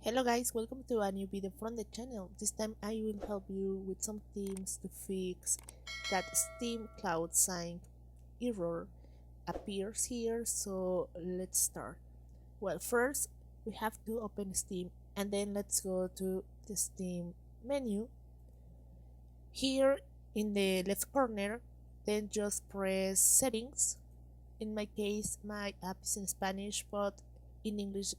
Hello guys, welcome to a new video from the channel. This time I will help you with some themes to fix that Steam Cloud Sync error appears here. So let's start. Well, first we have to open Steam and then let's go to the Steam menu. Here in the left corner, then just press settings. In my case, my app is in Spanish, but in English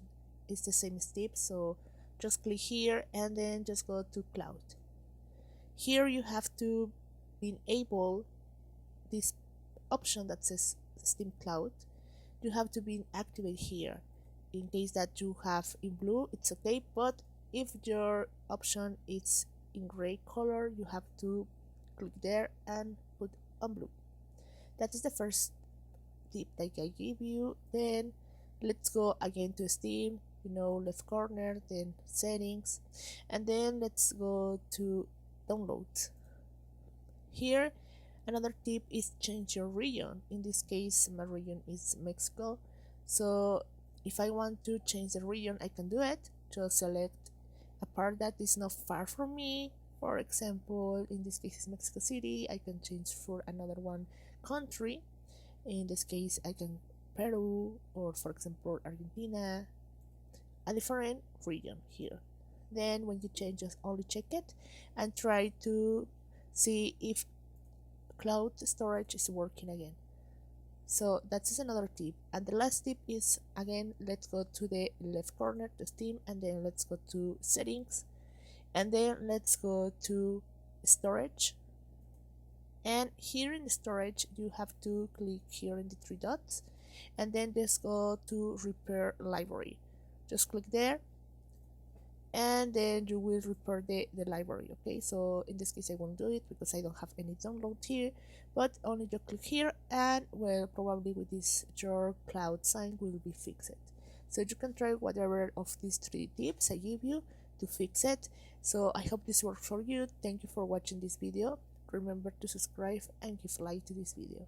it's the same step, so just click here and then just go to cloud. Here you have to enable this option that says Steam Cloud. You have to be activate here. In case that you have in blue, it's okay, but if your option is in gray color, you have to click there and put on blue. That is the first tip that I give you. Then let's go again to Steam, left corner, then settings, and then let's go to download. Here another tip is change your region. In this case my region is Mexico, so if I want to change the region I can do it. Just select a part that is not far from me. For example, in this case is Mexico City. I can change for another one country. In this case I can Peru, or for example Argentina, a different region here. Then when you change, just only check it and try to see if cloud storage is working again. So that is another tip. And the last tip is, again, let's go to the left corner to Steam and then let's go to settings and then let's go to storage. And here in the storage you have to click here in the three dots and then just go to repair library. Just click there and then you will repair the library. Okay, so in this case I won't do it because I don't have any download here, but only you click here and well, probably with this your cloud sign will be fixed. So you can try whatever of these three tips I give you to fix it. So I hope this works for you. Thank you for watching this video. Remember to subscribe and give a like to this video.